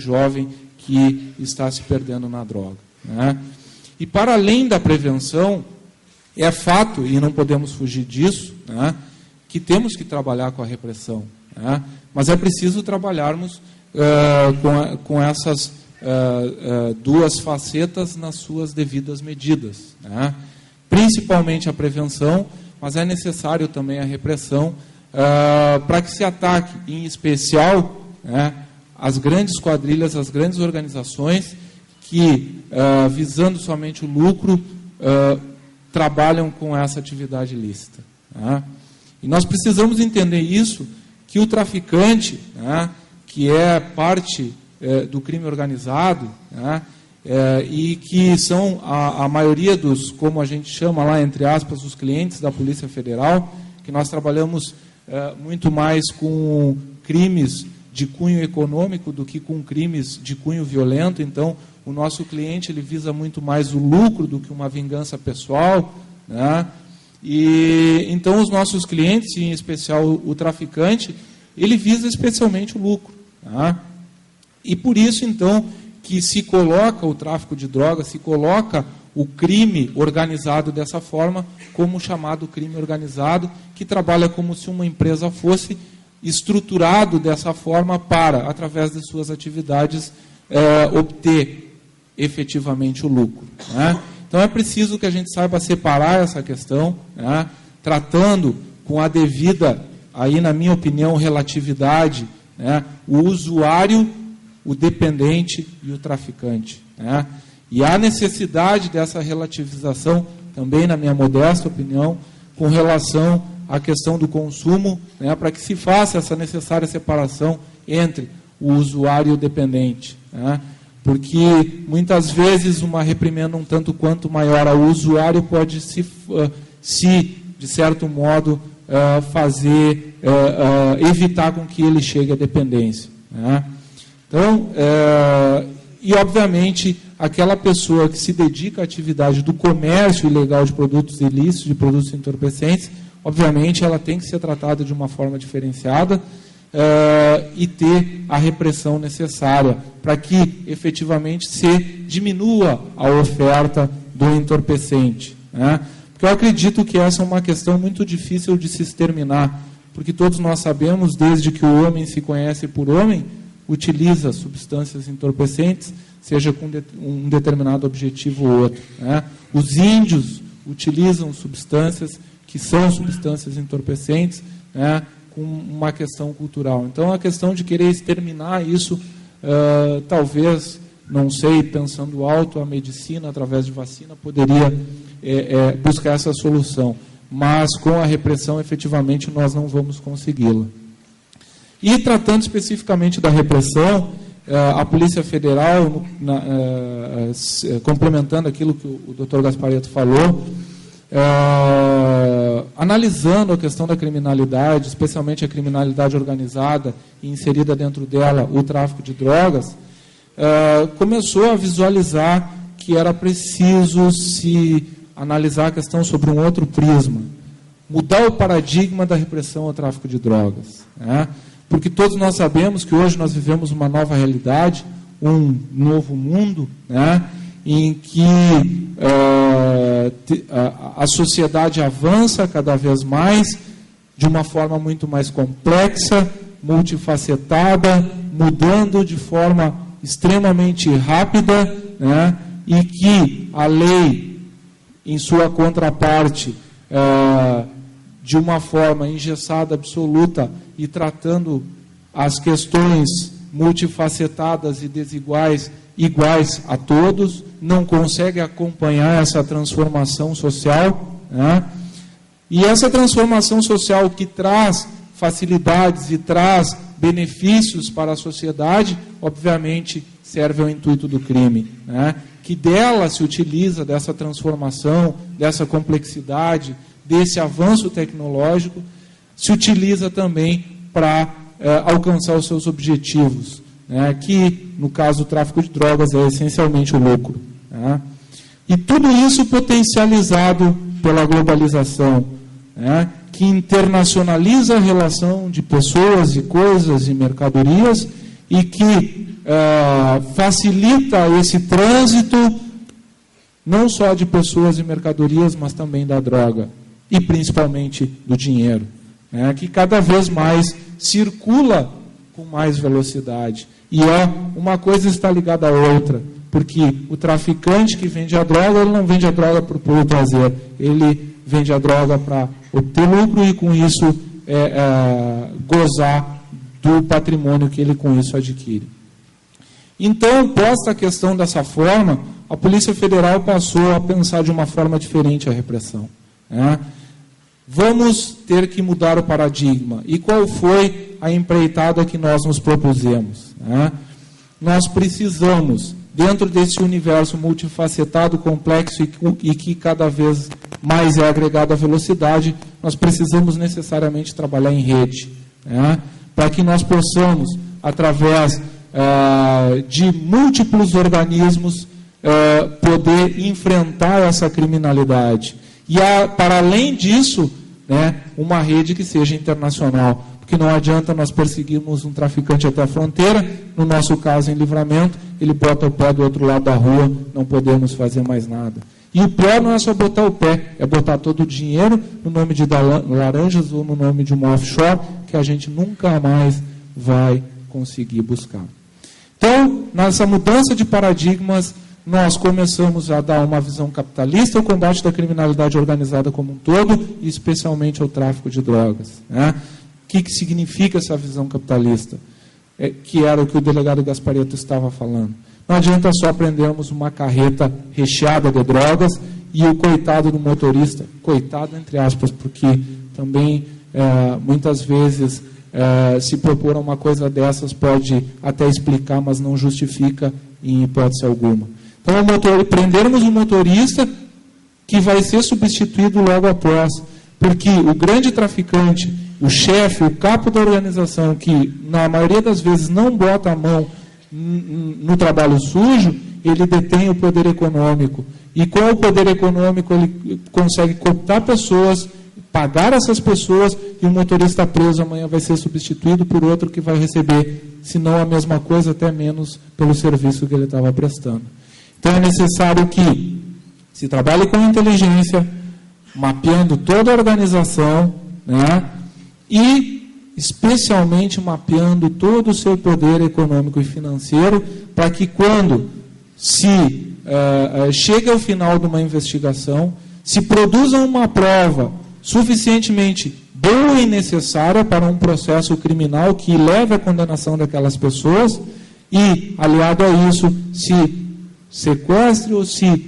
jovem que está se perdendo na droga, né? E para além da prevenção, é fato, e não podemos fugir disso, né, que temos que trabalhar com a repressão, né? Mas é preciso trabalharmos com essas duas facetas nas suas devidas medidas, né? Principalmente a prevenção, mas é necessário também a repressão para que se ataque, em especial, né, as grandes quadrilhas, as grandes organizações que, visando somente o lucro, trabalham com essa atividade ilícita, né? E nós precisamos entender isso, que o traficante, né, que é parte do crime organizado, né, e que são a maioria dos, como a gente chama lá, entre aspas, os clientes da Polícia Federal, que nós trabalhamos muito mais com crimes de cunho econômico do que com crimes de cunho violento. Então, o nosso cliente ele visa muito mais o lucro do que uma vingança pessoal, né? E então os nossos clientes, em especial o traficante, ele visa especialmente o lucro, né? E por isso, então, que se coloca o tráfico de drogas, se coloca o crime organizado dessa forma, como o chamado crime organizado, que trabalha como se uma empresa fosse estruturado dessa forma para, através de suas atividades, obter efetivamente o lucro, né? Então é preciso que a gente saiba separar essa questão, né, tratando com a devida, aí na minha opinião, relatividade, né, o usuário, o dependente e o traficante, né? E há necessidade dessa relativização também, na minha modesta opinião, com relação à questão do consumo, né, para que se faça essa necessária separação entre o usuário e o dependente, né? Porque muitas vezes uma reprimenda um tanto quanto maior ao usuário pode de certo modo, evitar com que ele chegue à dependência, né? Então, e obviamente, aquela pessoa que se dedica à atividade do comércio ilegal de produtos ilícitos, de produtos entorpecentes, obviamente ela tem que ser tratada de uma forma diferenciada, e ter a repressão necessária para que efetivamente se diminua a oferta do entorpecente, né? Porque eu acredito que essa é uma questão muito difícil de se exterminar, porque todos nós sabemos, desde que o homem se conhece por homem, utiliza substâncias entorpecentes, seja com um determinado objetivo ou outro, né? Os índios utilizam substâncias que são substâncias entorpecentes, né, com uma questão cultural. Então, a questão de querer exterminar isso, talvez, não sei, pensando alto, a medicina, através de vacina, poderia buscar essa solução. Mas, com a repressão, efetivamente, nós não vamos consegui-la. E, tratando especificamente da repressão, a Polícia Federal, complementando aquilo que o Dr. Gasparetto falou, analisando a questão da criminalidade, especialmente a criminalidade organizada e inserida dentro dela o tráfico de drogas, começou a visualizar que era preciso se analisar a questão sobre um outro prisma, mudar o paradigma da repressão ao tráfico de drogas, né? Porque todos nós sabemos que hoje nós vivemos uma nova realidade, um novo mundo, né, em que a sociedade avança cada vez mais, de uma forma muito mais complexa, multifacetada, mudando de forma extremamente rápida, né, e que a lei, em sua contraparte, de uma forma engessada, absoluta, e tratando as questões multifacetadas e desiguais, iguais a todos, não consegue acompanhar essa transformação social, né? E essa transformação social que traz facilidades e traz benefícios para a sociedade, obviamente serve ao intuito do crime, né? Que dela se utiliza, dessa transformação, dessa complexidade, desse avanço tecnológico, se utiliza também para alcançar os seus objetivos, né, que, no caso do tráfico de drogas, é essencialmente o lucro, né? E tudo isso potencializado pela globalização, né, que internacionaliza a relação de pessoas e coisas e mercadorias e que facilita esse trânsito, não só de pessoas e mercadorias, mas também da droga, e principalmente do dinheiro, né, que cada vez mais circula com mais velocidade. E uma coisa está ligada à outra, porque o traficante que vende a droga, ele não vende a droga por puro prazer, ele vende a droga para obter lucro e com isso gozar do patrimônio que ele com isso adquire. Então, posta a questão dessa forma, a Polícia Federal passou a pensar de uma forma diferente a repressão, né? Vamos ter que mudar o paradigma. E qual foi a empreitada que nós nos propusemos, né? Nós precisamos, dentro desse universo multifacetado, complexo e que cada vez mais é agregado à velocidade, nós precisamos necessariamente trabalhar em rede, né? Para que nós possamos, através de múltiplos organismos, poder enfrentar essa criminalidade. E, para além disso, né, uma rede que seja internacional. Porque não adianta nós perseguirmos um traficante até a fronteira, no nosso caso em Livramento, ele bota o pé do outro lado da rua, não podemos fazer mais nada. E o pior não é só botar o pé, é botar todo o dinheiro no nome de laranjas ou no nome de uma offshore, que a gente nunca mais vai conseguir buscar. Então, nessa mudança de paradigmas, nós começamos a dar uma visão capitalista ao combate da criminalidade organizada como um todo, e especialmente ao tráfico de drogas, né? O que significa essa visão capitalista? Que era o que o delegado Gasparetto estava falando. Não adianta só prendermos uma carreta recheada de drogas e o coitado do motorista, coitado entre aspas, porque também muitas vezes se propor a uma coisa dessas pode até explicar, mas não justifica em hipótese alguma. Então, prendermos um motorista que vai ser substituído logo após, porque o grande traficante, o chefe, o capo da organização, que na maioria das vezes não bota a mão no trabalho sujo, ele detém o poder econômico. E com o poder econômico ele consegue cooptar pessoas, pagar essas pessoas, e o motorista preso amanhã vai ser substituído por outro que vai receber, se não a mesma coisa, até menos, pelo serviço que ele estava prestando. Então é necessário que se trabalhe com inteligência, mapeando toda a organização, né, e especialmente mapeando todo o seu poder econômico e financeiro, para que quando se chegue ao final de uma investigação, se produza uma prova suficientemente boa e necessária para um processo criminal que leve à condenação daquelas pessoas e, aliado a isso, se sequestre ou se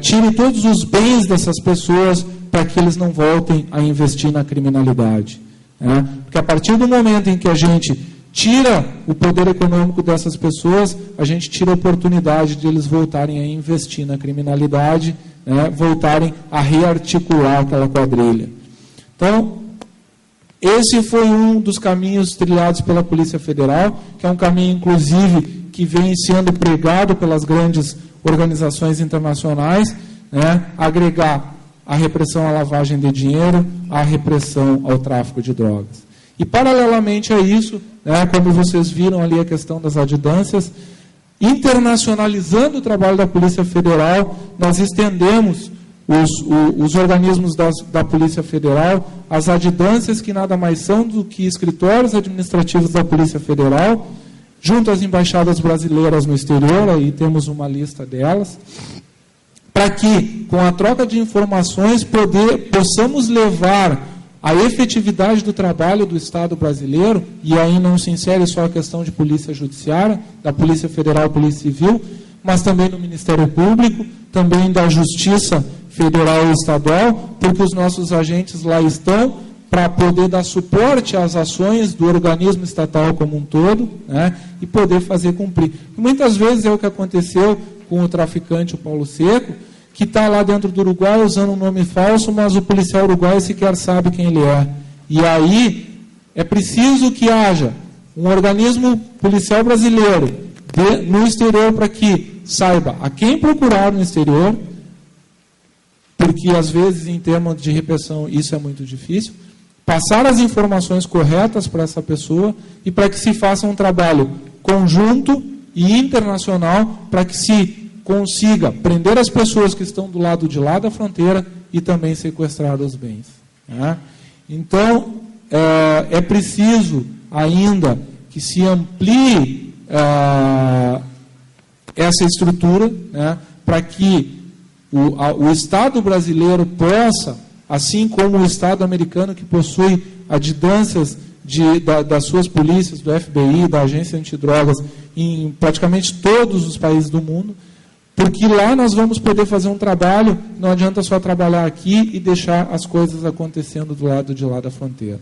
tire todos os bens dessas pessoas para que eles não voltem a investir na criminalidade. Né? Porque a partir do momento em que a gente tira o poder econômico dessas pessoas, a gente tira a oportunidade de eles voltarem a investir na criminalidade, né? Voltarem a rearticular aquela quadrilha. Então, esse foi um dos caminhos trilhados pela Polícia Federal, que é um caminho, inclusive, que vem sendo pregado pelas grandes organizações internacionais, né? Agregar a repressão à lavagem de dinheiro, a repressão ao tráfico de drogas. E, paralelamente a isso, né, como vocês viram ali a questão das adidâncias, internacionalizando o trabalho da Polícia Federal, nós estendemos os organismos da Polícia Federal, as adidâncias, que nada mais são do que escritórios administrativos da Polícia Federal, junto às embaixadas brasileiras no exterior, aí temos uma lista delas, para que, com a troca de informações, possamos levar a efetividade do trabalho do Estado brasileiro, e aí não se insere só a questão de polícia judiciária, da Polícia Federal e Polícia Civil, mas também do Ministério Público, também da Justiça Federal e Estadual, porque os nossos agentes lá estão para poder dar suporte às ações do organismo estatal como um todo, né, e poder fazer cumprir. E muitas vezes é o que aconteceu com o traficante, o Paulo Seco, que está lá dentro do Uruguai usando um nome falso, mas o policial uruguaio sequer sabe quem ele é. E aí é preciso que haja um organismo policial brasileiro no exterior para que saiba a quem procurar no exterior, porque às vezes em termos de repressão isso é muito difícil, passar as informações corretas para essa pessoa e para que se faça um trabalho conjunto e internacional para que se consiga prender as pessoas que estão do lado de lá da fronteira e também sequestrar os bens. Né? Então, é preciso ainda que se amplie essa estrutura, né, para que o Estado brasileiro possa, assim como o Estado americano, que possui adjudâncias das suas polícias, do FBI, da Agência Antidrogas, em praticamente todos os países do mundo, porque lá nós vamos poder fazer um trabalho, não adianta só trabalhar aqui e deixar as coisas acontecendo do lado de lá da fronteira.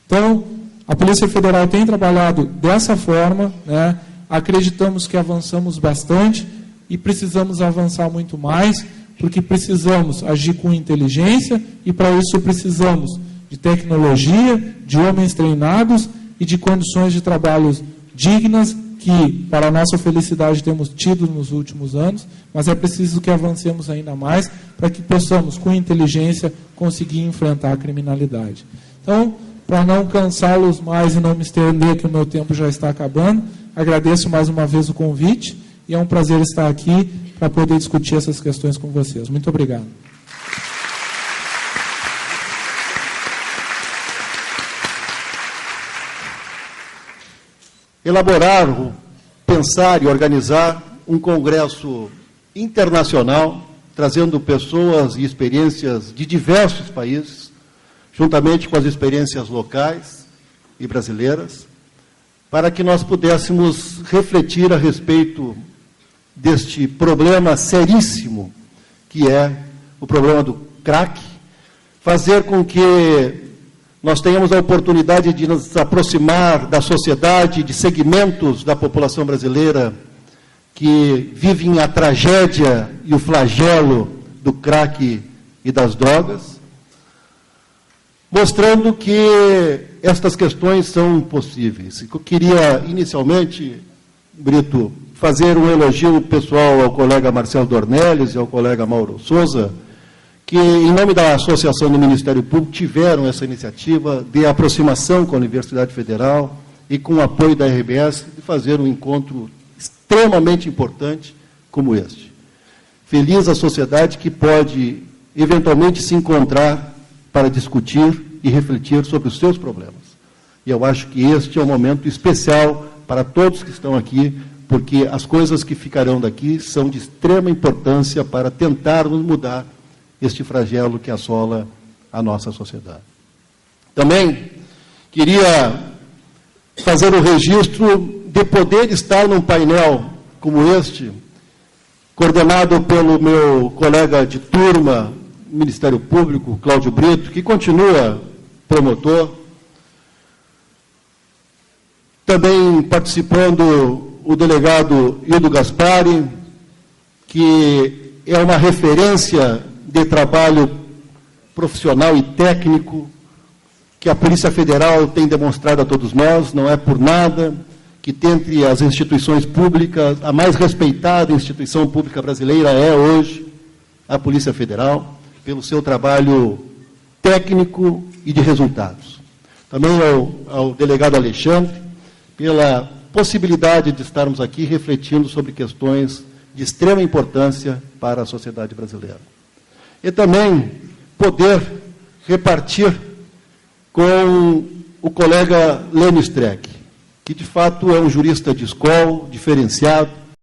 Então, a Polícia Federal tem trabalhado dessa forma, né? Acreditamos que avançamos bastante e precisamos avançar muito mais, porque precisamos agir com inteligência e, para isso, precisamos de tecnologia, de homens treinados e de condições de trabalho dignas, que, para a nossa felicidade, temos tido nos últimos anos, mas é preciso que avancemos ainda mais para que possamos, com inteligência, conseguir enfrentar a criminalidade. Então, para não cansá-los mais e não me estender, que o meu tempo já está acabando, agradeço mais uma vez o convite e é um prazer estar aqui para poder discutir essas questões com vocês. Muito obrigado. Elaborar, pensar e organizar um congresso internacional, trazendo pessoas e experiências de diversos países, juntamente com as experiências locais e brasileiras, para que nós pudéssemos refletir a respeito deste problema seríssimo, que é o problema do crack, fazer com que nós tenhamos a oportunidade de nos aproximar da sociedade, de segmentos da população brasileira que vivem a tragédia e o flagelo do crack e das drogas, mostrando que estas questões são possíveis. Eu queria, inicialmente, Brito, fazer um elogio pessoal ao colega Marcelo Dornelles e ao colega Mauro Souza, que, em nome da Associação do Ministério Público, tiveram essa iniciativa de aproximação com a Universidade Federal e com o apoio da RBS, de fazer um encontro extremamente importante como este. Feliz a sociedade que pode, eventualmente, se encontrar para discutir e refletir sobre os seus problemas. E eu acho que este é um momento especial para todos que estão aqui, porque as coisas que ficarão daqui são de extrema importância para tentarmos mudar este flagelo que assola a nossa sociedade. Também queria fazer o registro de poder estar num painel como este, coordenado pelo meu colega de turma, Ministério Público, Cláudio Brito, que continua promotor. Também participando o delegado Hildo Gaspari, que é uma referência de trabalho profissional e técnico que a Polícia Federal tem demonstrado a todos nós, não é por nada que, dentre as instituições públicas, a mais respeitada instituição pública brasileira é hoje a Polícia Federal, pelo seu trabalho técnico e de resultados. Também ao delegado Alexandre, pela possibilidade de estarmos aqui refletindo sobre questões de extrema importância para a sociedade brasileira. E também poder repartir com o colega Lênio Streck, que de fato é um jurista de escola, diferenciado,